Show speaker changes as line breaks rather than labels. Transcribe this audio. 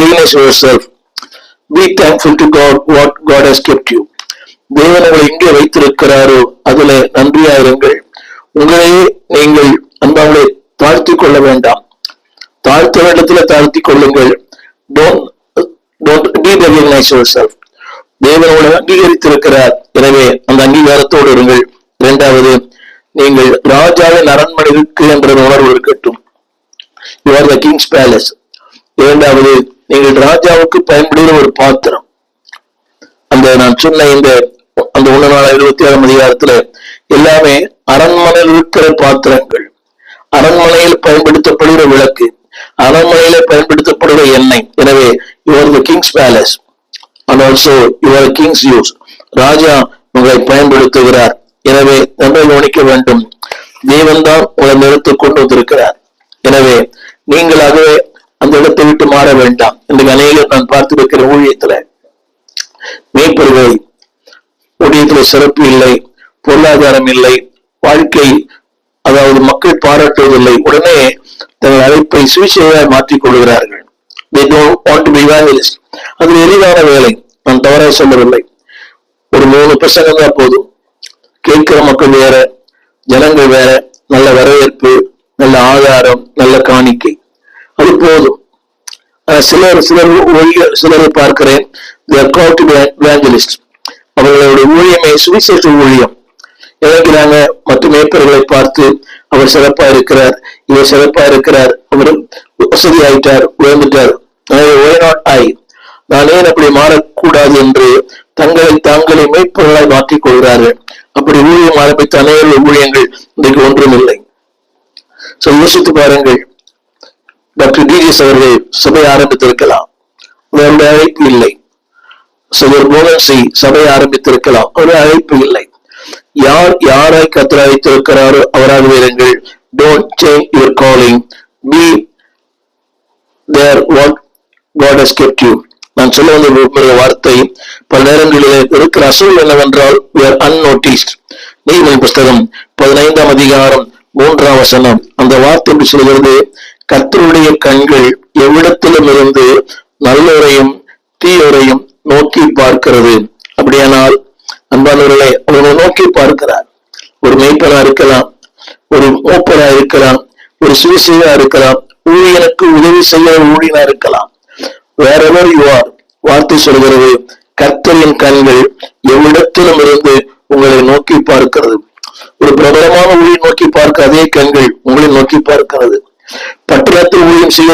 recognize yourself. Be thankful to God what God has kept you. தேவன் உங்களை எங்கே வைத்திருக்கிறாரோ அதுல நன்றியாயிருங்கள். உங்களையே நீங்கள் அன்பாலே தாழ்த்தி கொள்ள வேண்டாம். தாழ்த்த இடத்துல தாழ்த்தி கொள்ளுங்கள். Don't recognize yourself. தேவன் உங்களை அங்கீகரித்திருக்கிறார். எனவே அந்த அங்கீகாரத்தோடு இருங்கள். இரண்டாவது, நீங்கள் ராஜாவின் அரண்மனை இருக்கு என்ற உணர்வு இருக்கட்டும். You are the king's palace. இரண்டாவது, நீங்கள் ராஜாவுக்கு பயன்படுகிற ஒரு பாத்திரம். நான் சொன்ன அந்த 1 அதிகாரத்துல எல்லாமே அரண்மனையில் இருக்கிற பாத்திரங்கள், அரண்மனையில் பயன்படுத்தப்படுகிற விளக்கு, அரண்மனையில பயன்படுத்தப்படுகிற எண்ணெய். எனவே you are the king's palace and also you are the king's use. ராஜா உங்களை பயன்படுத்துகிறார். எனவே நன்றாக கவனிக்க வேண்டும். தேவன் தான் உங்களை நிறுத்தி கொண்டு வந்திருக்கிறார். எனவே நீங்களாகவே அந்த இடத்தை விட்டு மாற வேண்டாம். இன்றைக்கு அநேகர் நான் பார்த்திருக்கிற ஊழியத்துல மேய்ப்பர்கள் ஊழியத்துல சிறப்பு இல்லை, பொருளாதாரம் இல்லை, வாழ்க்கை அதாவது மக்கள் பாராட்டுவதில்லை. உடனே தங்கள் அழைப்பை சுவிசேஷமாக மாற்றிக் கொள்கிறார்கள். They don't want to be evangelist. அது எளிதான வேலை, நான் தவறாக சொல்லவில்லை. ஒரு 3 பிரசங்கம் தான் போதும். கேட்கிற மக்கள் வேற, ஜனங்கள் வேற, நல்ல வரவேற்பு, நல்ல ஆதாரம், நல்ல காணிக்கை, அது போதும். சிலரை பார்க்கிறேன், they are called to be evangelists. அவர்களுடைய ஊழியமே சுவிசேஷ ஊழியம். இறங்கிறாங்க, மற்ற மேய்ப்பர்களை பார்த்து அவர் சிறப்பா இருக்கிறார், இவர் சிறப்பா இருக்கிறார், அவர் வசதி ஆயிட்டார், உயர்ந்துட்டார், நான் ஏன் அப்படி மாறக்கூடாது என்று தாங்களே மேய்ப்பர்களாய் மாற்றிக் கொள்கிறார்கள். அப்படி ஊழியம் ஆரம்பித்த அநேக ஊழியங்கள் இன்றைக்கு ஒன்றும் இல்லை. யோசித்து பாருங்கள். டாக்டர் டிஜிஎஸ் அவர்கள் சபை ஆரம்பித்திருக்கலாம், அவருடைய அழைப்பு இல்லை. சகோதரர் மோகன்சி சபை ஆரம்பித்திருக்கலாம், அவருடைய அழைப்பு இல்லை. யாராய் கர்த்தர் அழைத்திருக்கிறாரோ அவராக இருங்கள். Don't change your calling. Be there what God has kept you. நான் சொல்ல வந்த வார்த்தை பல நேரங்களில் இருக்கிற அசல் என்னவென்றால் we are unnoticed. நீதிமொழிகளின் புஸ்தகம் 15 அதிகாரம் 3 அந்த வார்த்தை என்று சொல்கிறது, கர்த்தருடைய கண்கள் எவ்விடத்திலும் இருந்து நல்லோரையும் தீயோரையும் நோக்கி பார்க்கிறது. அப்படியானால் அன்பானவர்களே, அவரை நோக்கி பார்க்கிறார். ஒரு மேய்ப்பனா இருக்கலாம், ஒரு மூப்பனா இருக்கலாம், ஒரு சுவிசேஷகனா இருக்கலாம், ஊழியனுக்கு உதவி செய்ய ஊழியனா இருக்கலாம். வேறெவர் யூ ஆர், வார்த்தை சொல்கிறது, கர்த்தரின் கண்கள் எவ்விடத்திலும் இருந்து உங்களை நோக்கி பார்க்கிறது. ஒரு பிரபலமான ஊழியை நோக்கி பார்க்க அதே கண்கள் உங்களை நோக்கி பார்க்கிறது. பட்டணத்தில் ஊழியம் செய்ய